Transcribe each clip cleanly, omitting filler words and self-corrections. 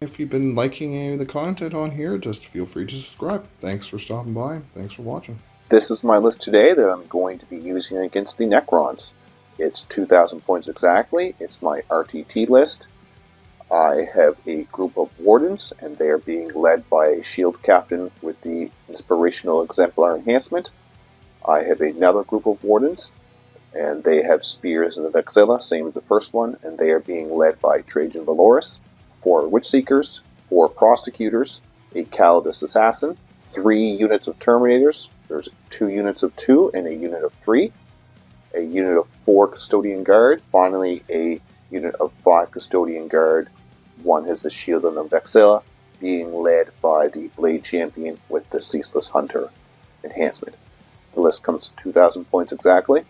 If you've been liking any of the content on here, just feel free to subscribe. Thanks for stopping by. Thanks for watching. This is my list today that I'm going to be using against the Necrons. It's 2,000 points exactly. It's my RTT list. I have a group of Wardens, and they are being led by a Shield Captain with the Inspirational Exemplar Enhancement. I have another group of Wardens, and they have Spears and the Vexilla, same as the first one, and they are being led by Trajan Valoris. 4 Witchseekers, 4 Prosecutors, a Custodes Assassin, 3 units of Terminators. There's 2 units of 2 and a unit of 3. A unit of 4 Custodian Guard. Finally, a unit of 5 Custodian Guard. One has the Shield and the Vexilla, being led by the Blade Champion with the Ceaseless Hunter enhancement. The list comes to 2,000 points exactly.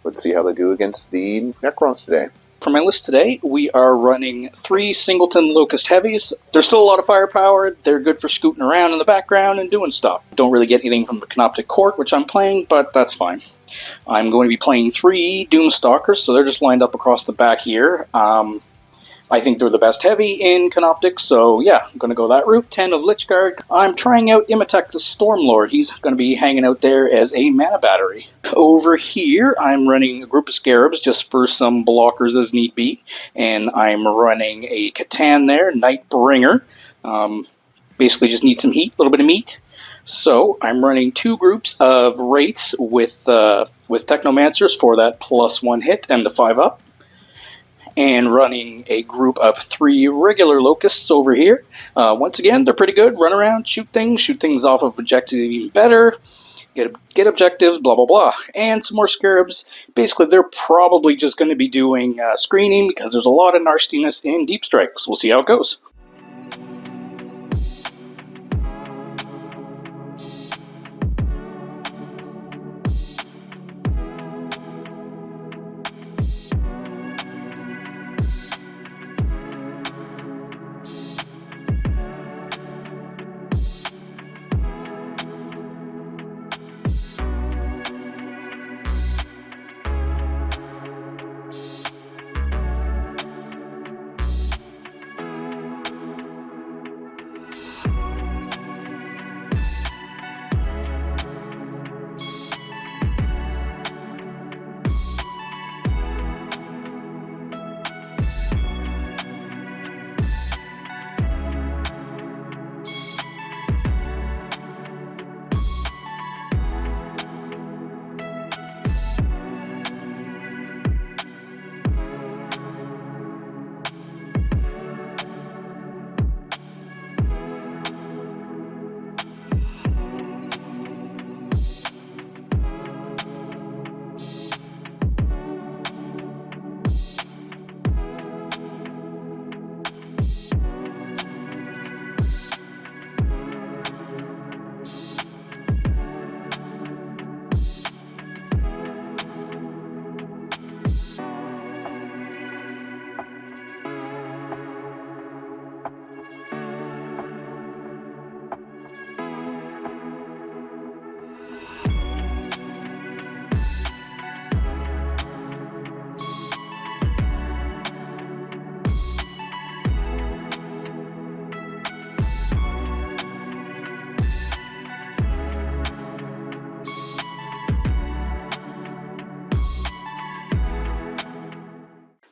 Let's see how they do against the Necrons today. For my list today, we are running 3 Singleton Locust Heavies. There's still a lot of firepower. They're good for scooting around in the background and doing stuff. Don't really get anything from the Canoptek Court, which I'm playing, but that's fine. I'm going to be playing 3 Doomstalkers, so they're just lined up across the back here. I think they're the best heavy in Canoptek, so yeah, I'm going to go that route. 10 of Lichguard. I'm trying out Imitek the Stormlord. He's going to be hanging out there as a mana battery. Over here, I'm running a group of Scarabs just for some blockers as need be, and I'm running a Catan there, Nightbringer. Basically just need some heat, a little bit of meat. So I'm running 2 groups of Wraiths with Technomancers for that +1 hit and the 5-up. And running a group of 3 regular Locusts over here. Once again, they're pretty good. Run around, shoot things off of objectives even better. Get objectives, blah, blah, blah. And some more Scarabs. Basically, they're probably just going to be doing screening because there's a lot of nastiness in Deep Strikes. We'll see how it goes.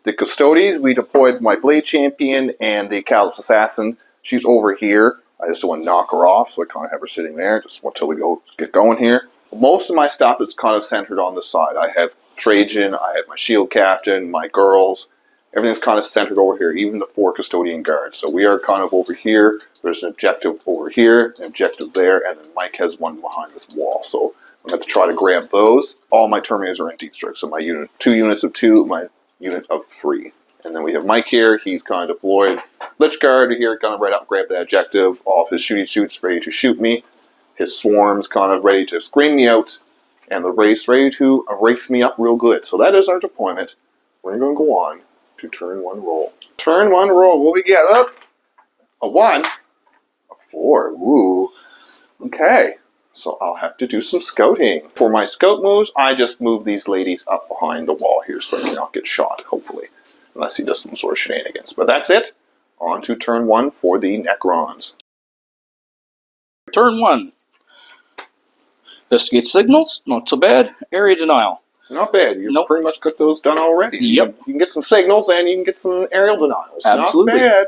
The Custodes, we deployed my Blade Champion and the Custodes Assassin. She's over here. I just don't want to knock her off, so I kind of have her sitting there just until we get going here. Most of my stuff is kind of centered on the side. I have Trajan, I have my Shield Captain, my girls. Everything's kind of centered over here, even the 4 Custodian Guards. So we are kind of over here. There's an objective over here, an objective there, and then Mike has one behind this wall. So I'm going to try to grab those. All my Terminators are in Deep Strike. So my 2 units of 2, my unit of 3. And then we have Mike here. He's kind of deployed. Lichguard here, kind of right up, grab that objective. All of his shooty shoots ready to shoot me. His swarms kind of ready to screen me out. And the Wraiths ready to wraith me up real good. So that is our deployment. We're going to go on to turn 1 roll. Turn 1 roll. What we get? Up. A 1. A 4. Ooh. Okay. So I'll have to do some scouting. For my scout moves, I just move these ladies up behind the wall here so I cannot get shot, hopefully. Unless he does some sort of shenanigans. But that's it. On to turn 1 for the Necrons. Turn 1. Investigate signals, not so bad. Area denial. Not bad. You've Nope. pretty much got those done already. Yep. You can get some signals and you can get some aerial denials. Absolutely. Not bad.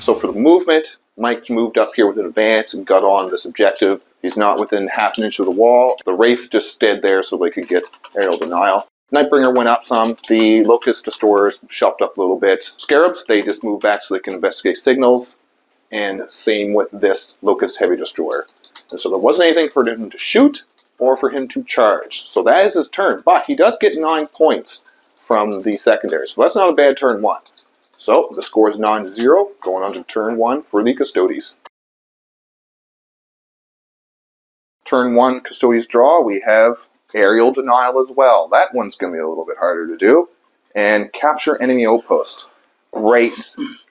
So for the movement, Mike moved up here with an advance and got on this objective. He's not within half an inch of the wall. The Wraiths just stayed there so they could get aerial denial. Nightbringer went up some. The Locust Destroyers shoved up a little bit. Scarabs, they just moved back so they can investigate signals. And same with this Locust Heavy Destroyer. And so there wasn't anything for him to shoot or for him to charge. So that is his turn. But he does get 9 points from the secondary. So that's not a bad turn 1. So the score is 9-0, going on to turn 1 for the Custodes. Turn 1 Custodes draw, we have aerial denial as well. That one's going to be a little bit harder to do. And capture enemy outpost. Great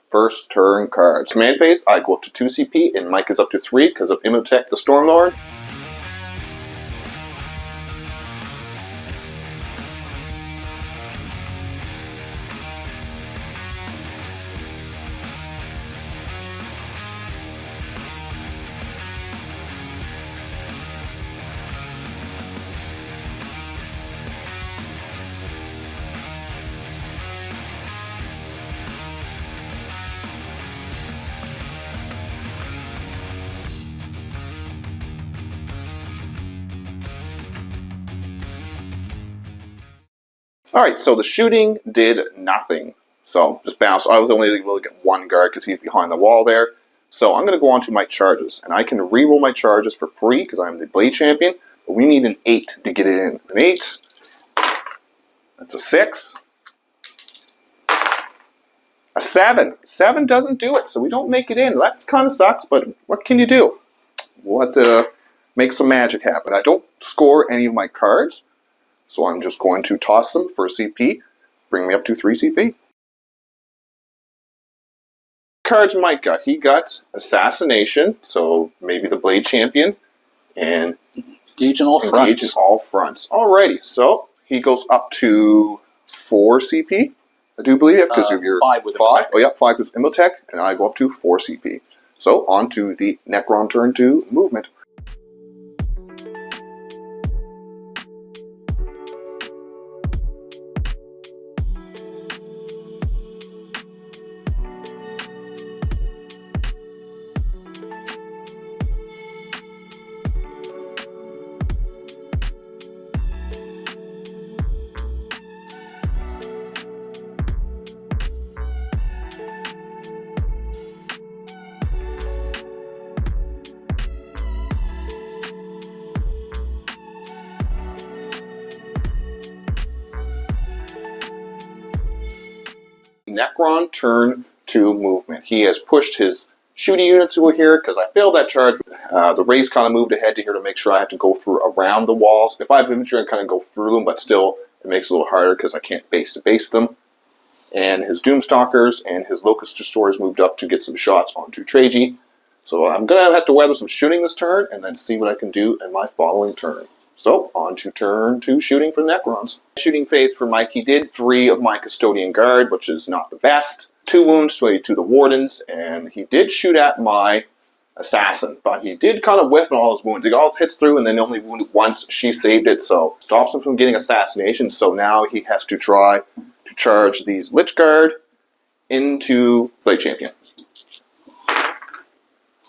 first turn cards. Command phase, I go up to 2 CP, and Mike is up to 3 because of Imhotep the Stormlord. Alright, so the shooting did nothing. So just bounce. I was only able to get 1 guard because he's behind the wall there. So I'm going to go on to my charges. And I can reroll my charges for free because I'm the Blade Champion. But we need an 8 to get it in. An 8. That's a 6. A 7. 7 doesn't do it, so we don't make it in. That kind of sucks, but what can you do? We'll have to make some magic happen. I don't score any of my cards. So I'm just going to toss them for CP, bring me up to 3 CP. Cards Mike got. He got Assassination, so maybe the Blade Champion, and Engage in all fronts. Engage in all fronts. Alrighty, so he goes up to 4 CP, I do believe, because of your 5 with 5. Imhotep. Oh yeah, 5 with Imhotep, and I go up to 4 CP. So on to the Necron turn 2 movement. Necron turn 2 movement. He has pushed his shooting units over here because I failed that charge. The Wraiths kind of moved ahead to here to make sure I have to go through around the walls. If I have infantry, I kind of go through them, but still it makes it a little harder because I can't base to base them. And his Doomstalkers and his Locust Destroyers moved up to get some shots onto Traji. So I'm going to have to weather some shooting this turn and then see what I can do in my following turn. So, on to turn 2 shooting for the Necrons. Shooting phase for Mike, he did 3 of my Custodian Guard, which is not the best. 2 wounds to the Wardens, and he did shoot at my Assassin, but he did kind of whiff on all his wounds. He always hits through and then only wounded once. She saved it, so stops him from getting Assassination, so now he has to try to charge these Lich Guard into Blade Champion.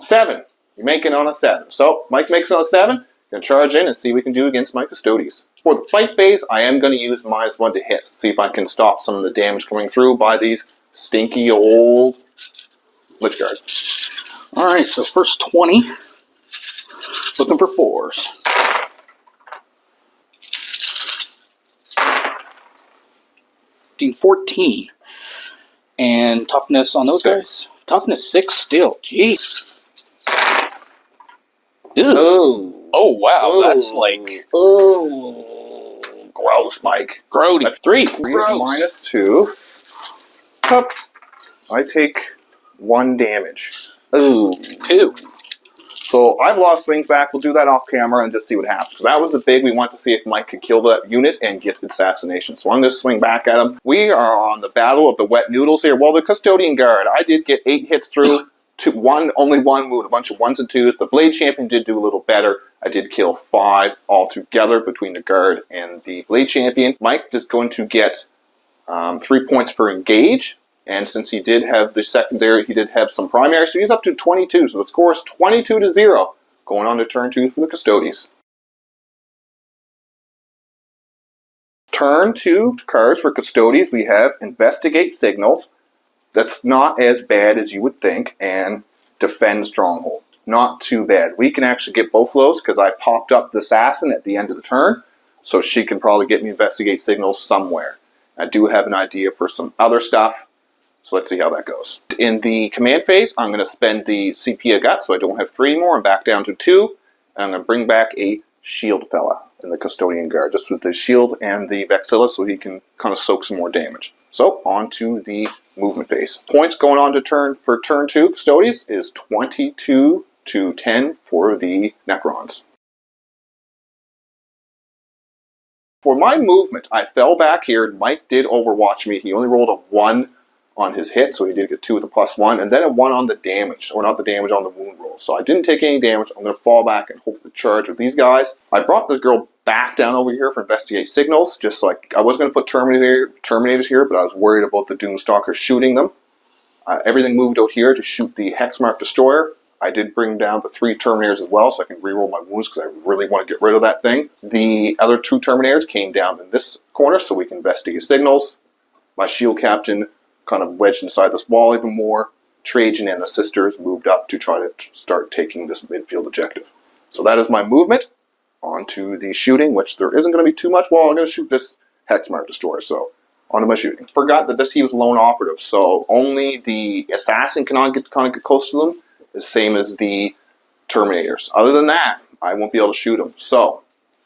7. You make it on a 7. So, Mike makes it on a 7. Going to charge in and see what we can do against my Custodes. For the fight phase, I am going to use -1 to hit. See if I can stop some of the damage coming through by these stinky old Lich Guard. Alright, so first 20. Looking for 4s. 15, 14. And toughness on those guys? Toughness 6 still. Jeez. Ew. Oh, wow. That's like... Oh, gross, Mike. Grody. That's 3. 3 Gross. minus 2. Hup. I take 1 damage. Ooh. 2. So I've lost swings back. We'll do that off camera and just see what happens. So that was a big. We want to see if Mike could kill that unit and get assassination. So I'm going to swing back at him. We are on the battle of the wet noodles here. Well, the Custodian Guard, I did get 8 hits through. Only 1 wound, a bunch of 1s and 2s. The Blade Champion did do a little better. I did kill 5 altogether between the Guard and the Blade Champion. Mike is going to get 3 points for engage. And since he did have the secondary, he did have some primary, so he's up to 22. So the score is 22-0, going on to turn 2 for the Custodes. Turn 2 cards for Custodes. We have Investigate Signals. That's not as bad as you would think, and Defend Stronghold. Not too bad. We can actually get both of those because I popped up the Assassin at the end of the turn, so she can probably get me Investigate Signals somewhere. I do have an idea for some other stuff. So let's see how that goes. In the command phase, I'm going to spend the CP I got, so I don't have 3 anymore. I'm back down to 2. And I'm going to bring back a shield fella in the Custodian Guard, just with the shield and the Vexilla, so he can kind of soak some more damage. So, on to the movement phase. Points going on to turn 2 Custodes is 22-10 for the Necrons. For my movement, I fell back here. Mike did overwatch me. He only rolled a 1 on his hit, so he did get 2 with a +1, and then a 1 on the damage, or not the damage, on the wound roll. So I didn't take any damage. I'm going to fall back and hope to charge with these guys. I brought this girl back down over here for Investigate Signals, just like I was going to put Terminators here, but I was worried about the Doomstalker shooting them. Everything moved out here to shoot the Hexmark Destroyer. I did bring down the 3 Terminators as well, so I can reroll my wounds because I really want to get rid of that thing. The other 2 Terminators came down in this corner, so we can Investigate Signals. My Shield Captain kind of wedged inside this wall even more. Trajan and the Sisters moved up to try to start taking this midfield objective. So that is my movement. On to the shooting, which there isn't going to be too much. Well, I'm going to shoot this Hexmark Destroyer, so on to my shooting. Forgot that he was lone operative, so only the Assassin can get close to them, the same as the Terminators. Other than that, I won't be able to shoot them. So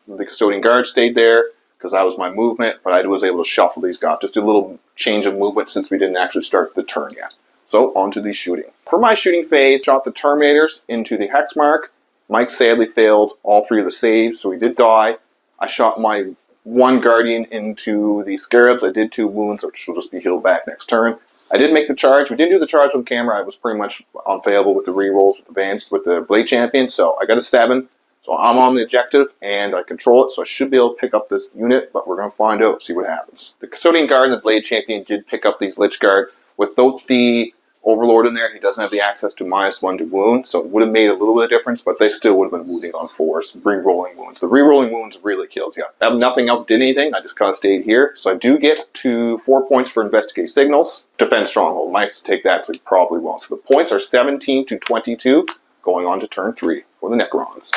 the Custodian Guard stayed there, because that was my movement, but I was able to shuffle these guys. Just do a little change of movement since we didn't actually start the turn yet. So, on to the shooting. For my shooting phase, shot the Terminators into the Hexmark. Mike sadly failed all 3 of the saves, so he did die. I shot my 1 Guardian into the Scarabs. I did 2 wounds, which will just be healed back next turn. I did make the charge. We didn't do the charge on camera. I was pretty much unplayable with the rerolls with the Blade Champion, so I got a 7. So I'm on the objective, and I control it, so I should be able to pick up this unit, but we're going to find out, see what happens. The Custodian Guard and the Blade Champion did pick up these Lich Guard. Without the Overlord in there, he doesn't have the access to -1 to wound, so it would have made a little bit of difference, but they still would have been wounding on 4s, re-rolling wounds. The re-rolling wounds really kills you. Nothing else did anything, I just kind of stayed here. So I do get to 4 points for Investigate Signals. Defend Stronghold, Mike's take that, so he probably won't. So the points are 17-22, going on to turn 3 for the Necrons.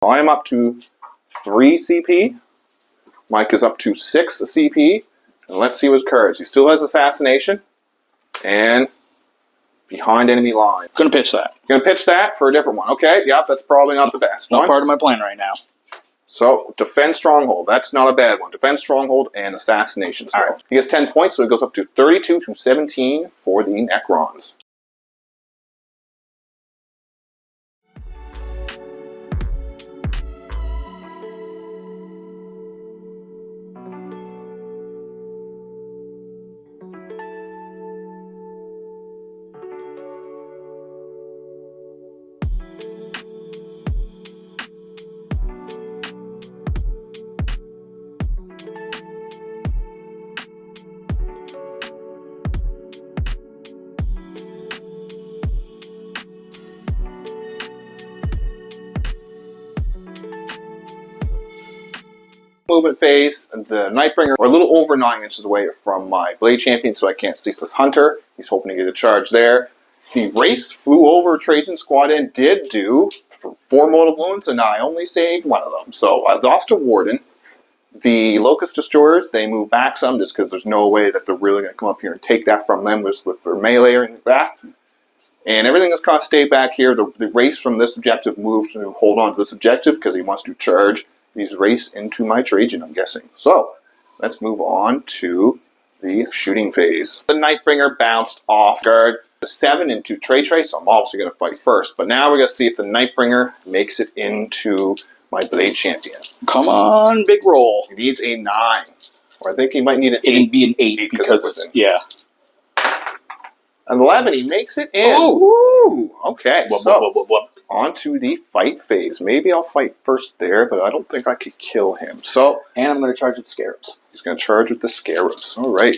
I am up to 3 CP. Mike is up to 6 CP. And let's see his cards. He still has Assassination. And behind enemy line. Gonna pitch that. Gonna pitch that for a different one. Okay, yep, that's probably not the best one. Not part of my plan right now. So, Defend Stronghold. That's not a bad one. Defend Stronghold and Assassination. All right. He gets 10 points, so it goes up to 32-17 for the Necrons. Movement phase, the Nightbringer are a little over 9 inches away from my Blade Champion, so I can't Ceaseless Hunter. He's hoping to get a charge there. The Race flew over Trajan Squad and did do 4 mortal wounds, and I only saved 1 of them. So I lost a Warden. The Locust Destroyers, they move back some just because there's no way that they're really going to come up here and take that from them with their melee or anything like that. And everything that's kind of stayed back here. The race from this objective moved to hold on to this objective because he wants to charge these race into my Trajan, I'm guessing. So let's move on to the shooting phase. The Nightbringer bounced off guard the 7 into Trey, so I'm obviously going to fight first. But now we're going to see if the Nightbringer makes it into my Blade Champion. Come on, big roll. He needs a 9. Or I think he might need an 8. It'd be an 8 because yeah. An 11, he makes it in. Ooh. Okay, on to the fight phase. Maybe I'll fight first there, but I don't think I could kill him. So, and I'm going to charge with Scarabs. He's going to charge with the Scarabs. All right.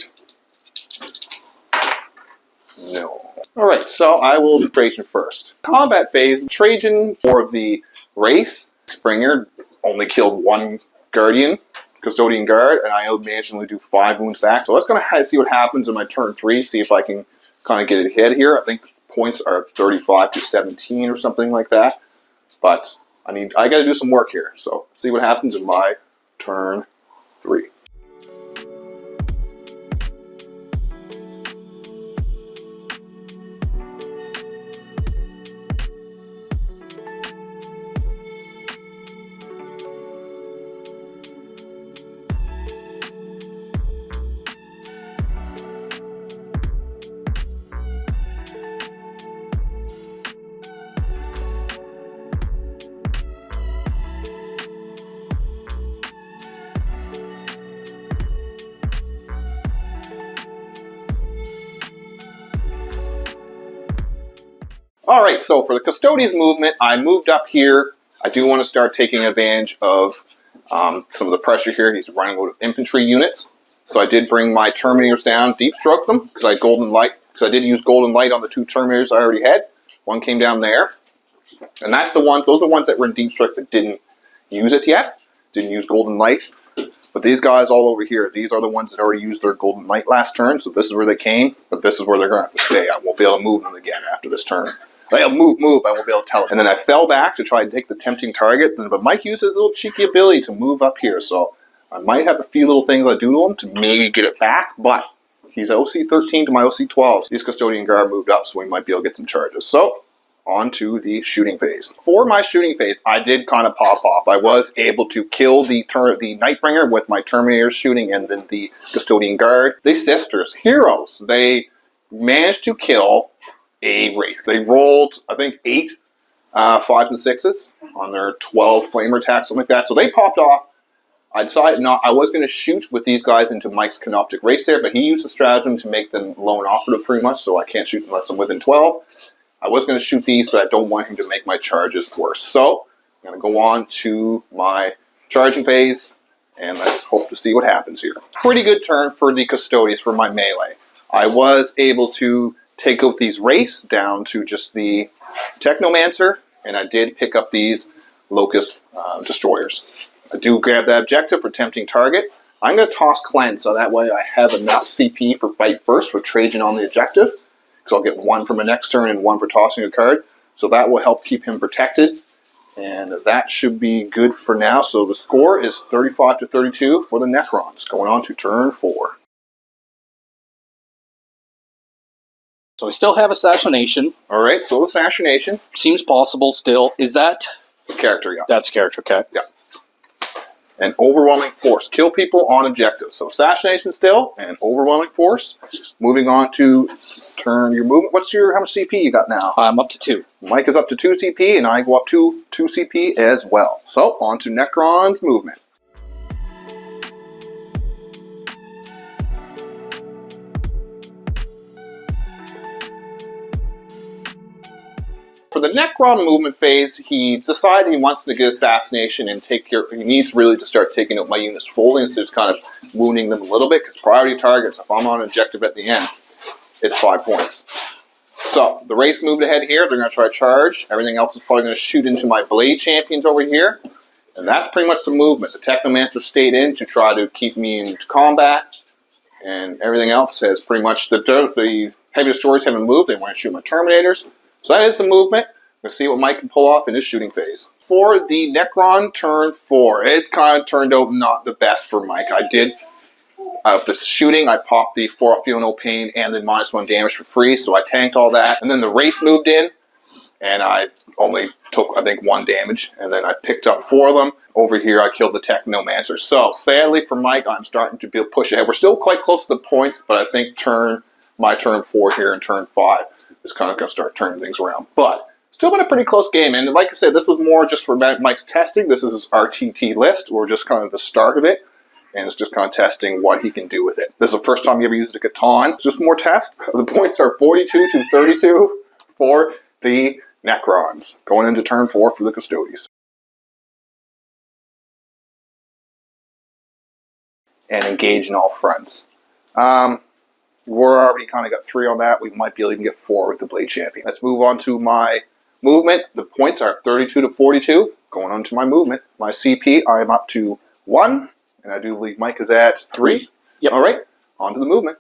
No. All right, so I will do Trajan first. Combat phase, Trajan for the race. Springer only killed 1 Guardian, Custodian Guard, and I managed to only do 5 wounds back. So let's go ahead and see what happens in my turn 3, see if I can kind of get it ahead here. I think points are 35 to 17 or something like that. But I got to do some work here. So see what happens in my turn 3. Alright, so for the Custodes movement, I moved up here. I do want to start taking advantage of some of the pressure here. He's running out of infantry units. So I did bring my Terminators down, deep stroke them, because I had Golden Light. Because I did use Golden Light on the 2 Terminators I already had. One came down there. And that's the ones, those are the ones that were in deep stroke that didn't use it yet. Didn't use Golden Light. But these guys all over here, these are the ones that already used their Golden Light last turn. So this is where they came, but this is where they're going to have to stay. I won't be able to move them again after this turn. They'll move, I won't be able to tell it. And then I fell back to try and take the tempting target, but Mike used his little cheeky ability to move up here, so I might have a few little things I do to him to maybe get it back, but he's OC 13 to my OC 12. His Custodian Guard moved up, so we might be able to get some charges. So, on to the shooting phase. For my shooting phase, I did kind of pop off. I was able to kill the Nightbringer with my Terminator shooting and then the Custodian Guard. The sisters, heroes, they managed to kill a race. They rolled, I think, 8 5s and 6s on their 12 flamer attacks, something like that. So they popped off. I decided I was going to shoot with these guys into Mike's Canoptek race there, but he used the stratagem to make them lone operative pretty much, so I can't shoot unless I'm within 12. I was going to shoot these, but I don't want him to make my charges worse. So I'm going to go on to my charging phase, and let's hope to see what happens here. Pretty good turn for the Custodes for my melee. I was able to take out these race down to just the Technomancer, and I did pick up these Locust Destroyers. I do grab that objective for tempting target. I'm going to toss Cleanse, so that way I have enough CP for fight first for Trajan on the objective, because I'll get 1 for my next turn and 1 for tossing a card. So that will help keep him protected, and that should be good for now. So the score is 35 to 32 for the Necrons, going on to turn 4. So we still have Assassination. All right, so Assassination. Seems possible still. Is that? Character, yeah. That's character, okay. Yeah. And Overwhelming Force. Kill people on objectives. So Assassination still, and Overwhelming Force. Moving on to turn your movement. How much CP you got now? I'm up to 2. Mike is up to 2 CP, and I go up to 2 CP as well. So, on to Necron's movement. For the Necron movement phase, he decided he wants to get Assassination and take care. He needs really to start taking out my units fully instead of just kind of wounding them a little bit, because priority targets, if I'm on an objective at the end, it's 5 points. So, the race moved ahead here. They're going to try to charge. Everything else is probably going to shoot into my Blade Champions over here. And that's pretty much the movement. The Technomancer stayed in to try to keep me into combat. And everything else has pretty much, the Heavy Destroyers haven't moved. They want to shoot my Terminators. So that is the movement. Let's see what Mike can pull off in his shooting phase. For the Necron turn 4, it kind of turned out not the best for Mike. I did, the shooting, I popped the 4 Feel No Pain and then -1 damage for free, so I tanked all that. And then the race moved in, and I only took, I think, 1 damage, and then I picked up 4 of them. Over here, I killed the Technomancer. So, sadly for Mike, I'm starting to be able to push ahead. We're still quite close to the points, but I think my turn 4 here and turn 5 is kind of going to start turning things around. But still been a pretty close game, and like I said, this was more just for Mike's testing. This is our TT list. We're just kind of the start of it, and it's just kind of testing what he can do with it. This is the first time he ever used a Catan. It's just more test. The points are 42 to 32 for the Necrons, going into turn 4 for the Custodes. And engage in all fronts. We're already kind of got 3 on that. We might be able to even get 4 with the Blade Champion. Let's move on to my movement. The points are 32 to 42. Going on to my movement. My CP, I am up to 1. And I do believe Mike is at 3. Yep. All right, on to the movement.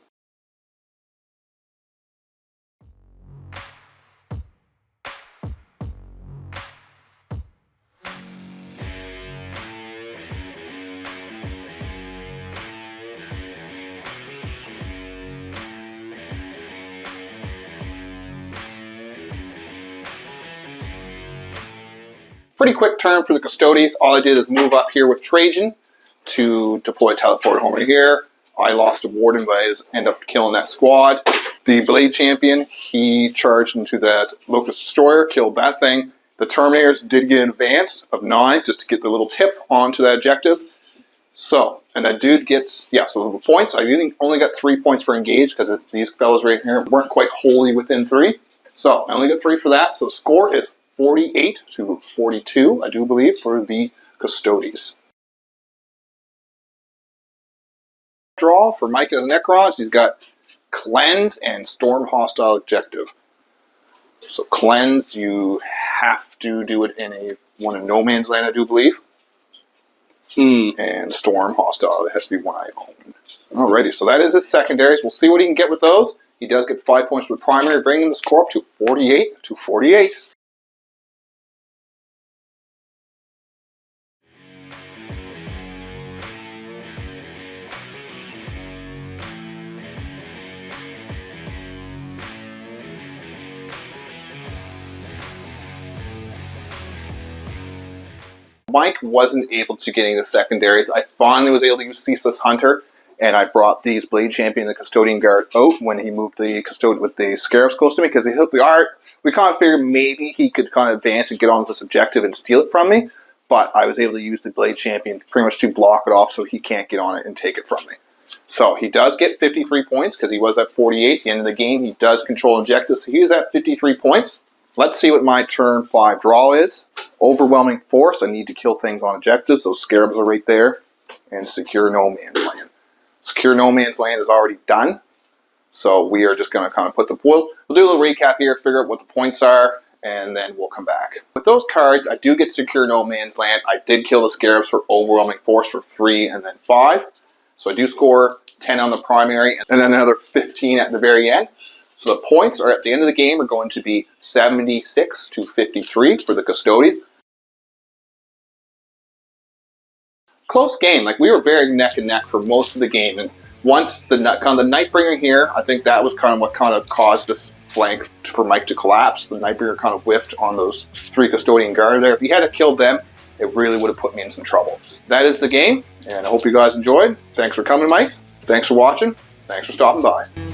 Pretty quick turn for the Custodes. All I did is move up here with Trajan to deploy teleport over here. I lost a Warden, but I ended up killing that squad. The Blade Champion, he charged into that Locust Destroyer, killed that thing. The Terminators did get an advance of 9 just to get the little tip onto that objective. So, and that dude gets, so the points, I only got 3 points for engage because these fellas right here weren't quite wholly within 3. So, I only got 3 for that. So the score is 48 to 42, I do believe, for the Custodes. Draw for Mike as Necrons. He's got Cleanse and Storm Hostile Objective. So Cleanse, you have to do it in one in No Man's Land, I do believe. And Storm Hostile, it has to be one I own. Alrighty, so that is his secondaries. We'll see what he can get with those. He does get 5 points for the primary, bringing the score up to 48 to 48. Mike wasn't able to get any of the secondaries. I finally was able to use Ceaseless Hunter, and I brought these Blade Champion and the Custodian Guard out when he moved the Custodian with the Scarabs close to me, because he hit the art. We kind of figured maybe he could kind of advance and get on this objective and steal it from me, but I was able to use the Blade Champion pretty much to block it off so he can't get on it and take it from me. So he does get 53 points because he was at 48 at the end of the game. He does control objectives, so he is at 53 points. Let's see what my turn 5 draw is. Overwhelming Force. I need to kill things on objectives. Those Scarabs are right there. And Secure No Man's Land. Secure No Man's Land is already done. So we are just going to kind of we'll do a little recap here, figure out what the points are, and then we'll come back. With those cards, I do get Secure No Man's Land. I did kill the Scarabs for Overwhelming Force for 3 and then 5. So I do score 10 on the primary and then another 15 at the very end. So the points are at the end of the game are going to be 76 to 53 for the Custodes. Close game. Like, we were very neck and neck for most of the game. And once the Nightbringer here, I think that was kind of what kind of caused this flank for Mike to collapse. The Nightbringer kind of whiffed on those 3 Custodian Guard there. If he had killed them, it really would have put me in some trouble. That is the game, and I hope you guys enjoyed. Thanks for coming, Mike. Thanks for watching. Thanks for stopping by.